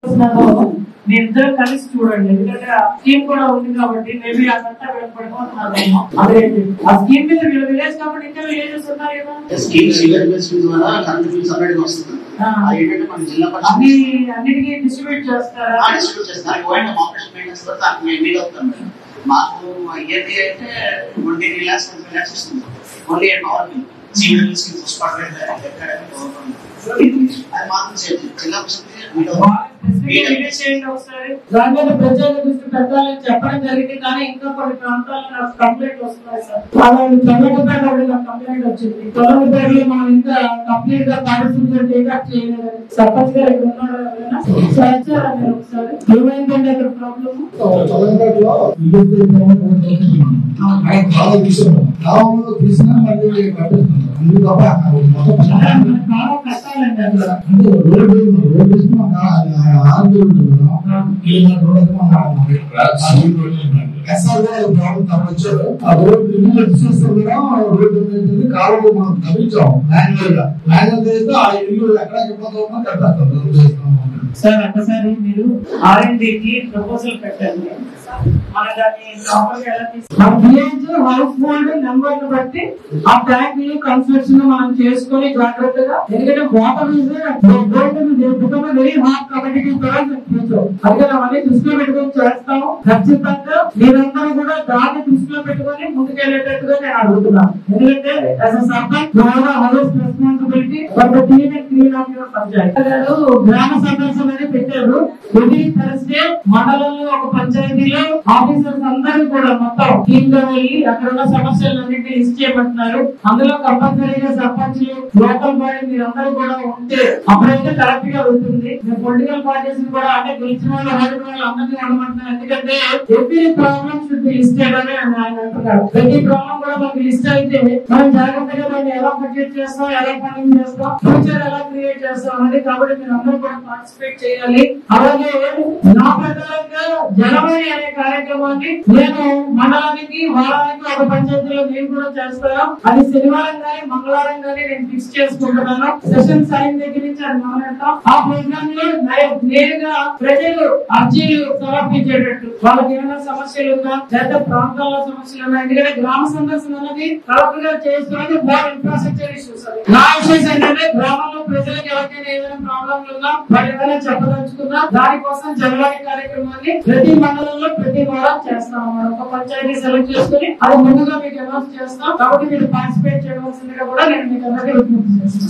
మీ ఇద్దరు కలిసి చూడండి. ఎందుకంటే ఆ స్కీమ్ కూడా ఉంది కాబట్టి మేబీ అదంతా పడిపోతున్నారు. అదేంటి ఆ స్కీమ్ మీద వీళ్ళు విలేజ్ కాబట్టి ఇంకా విలేజెస్ ఉన్నాయి కదా. అన్నిటికీ డిస్ట్రిబ్యూట్ చేస్తారా? మాకు ఇయర్లీ అయితే 23 lakhs 20 lakhs వస్తుంది. ఓన్లీ ప్రజల దృష్టి పెట్టాలని చెప్పడం జరిగింది, కానీ ఇంకా కొన్ని ప్రాంతాల్లో కంప్లైంట్ వస్తున్నాయి సార్. తొలగిపేట కంప్లైంట్ వచ్చింది. తొలగిపేటలో మనం ఇంకా కంప్లీట్ గా పార్టిసిపేట్ చేయలేదు. సర్పంచ్ గారు ఇక్కడ ఉన్నారు ఒకసారి ఏమైందండి అక్కడ ప్రాబ్లమ్? కష్టాలండి అక్కడ కాలువలు మనం తవ్వించాం మాన్యువల్ గా ఆ ఇల్లు ఎక్కడ సార్. ఒక్కసారి మీరు R&Dకి ప్రపోజల్ పెట్టండి. మన దాన్ని హౌస్ హోల్డ్ నెంబర్ బట్టి ఆ ట్యాంక్ కన్స్ట్రక్షన్ మనం చేసుకొని జాగ్రత్తగా, ఎందుకంటే వాటర్ వెరీ హాట్ కమ్యూనిటీ అందుకని అవన్నీ దృష్టిలో పెట్టుకొని చేస్తాము. ఖచ్చితంగా మీరందరూ కూడా దాన్ని దృష్టిలో పెట్టుకొని ముందుకెళ్ళేటట్టుగా నేను అడుగుతున్నాను. ఎందుకంటే రెస్పాన్సిబిలిటీ గ్రామ సందర్శన పెట్టారు. ఎవ్రీ థర్స్డే మండలంలో ఒక పంచాయతీలో ఆఫీసర్స్ అందరూ కూడా మొత్తం టీమ్ గా వెళ్ళి అక్కడ ఉన్న సమస్యలన్నింటినీ లిస్ట్ చేయమంటున్నారు. అందులో కంపల్సరీగా సర్పంచ్లు లోకల్ బాడీ మీరందరూ కూడా ఉంటే అప్పుడైతే కరెక్ట్ గా అవుతుంది. పొలిటికల్ పార్టీస్ కూడా అంటే గెలిచిన వాళ్ళు ఓడిన వాళ్ళు అందరినీ ఉండమంటున్నారు. ఎందుకంటే every problem should be listed అని ఆయన అంటున్నారు. ప్రతి ప్రాబ్లం కూడా మనకి లిస్ట్ అయితే మనం జాగ్రత్తగా దాన్ని ఎలా బడ్జెట్ చేస్తాం, ఎలా ఫండింగ్ చేస్తాం, ఫ్యూచర్ ఎలా క్రియేట్ చేస్తాం అనేది. కాబట్టి మీరు అందరూ కూడా పార్టిసిపేట్ చేయాలి. అలాగే నా ప్రకారంగా జనవరి అనే కార్యక్రమాన్ని నేను మండలానికి వారానికి ఒక పంచాయతీలో నేను కూడా చేస్తాను. అది శనివారం గానీ మంగళవారం గానీ నేను ఫిక్స్ చేసుకుంటున్నాను. సెషన్ సైన్ దగ్గర నుంచి అది మొదలెడతాం. ఆ ప్రోగ్రామ్ లో నేరుగా ప్రజలు అర్జీలు సమర్పించేటట్టు వాళ్ళకి ఏమైనా సమస్యలు ఉన్నా లేదా ప్రాంతాల్లో సమస్యలు ఉన్నా, ఎందుకంటే గ్రామ సందర్శన అనేది కలెక్టర్ గా చేస్తున్నది మోర్ ఇన్ఫ్రాస్ట్రక్చర్ ఇష్యూస్. నా ఇష్యూస్ ఏంటంటే గ్రామంలో ప్రజలకు ఎవరికైనా ఏదైనా ప్రాబ్లంలు ఉన్నా వాళ్ళు ఏదైనా చెప్పదలుచుకున్నా దానికోసం జనవరి కార్యక్రమాన్ని ప్రతి మండలంలో ప్రతి వారం చేస్తాం. మనం ఒక పంచాయతీ సెలెక్ట్ చేసుకుని అది ముందుగా మీకు అనౌన్స్ చేస్తాం. కాబట్టి మీరు పార్టిసిపేట్ చేయవలసిందిగా కూడా నేను మీకు అందరికీ విజ్ఞప్తి చేస్తాను.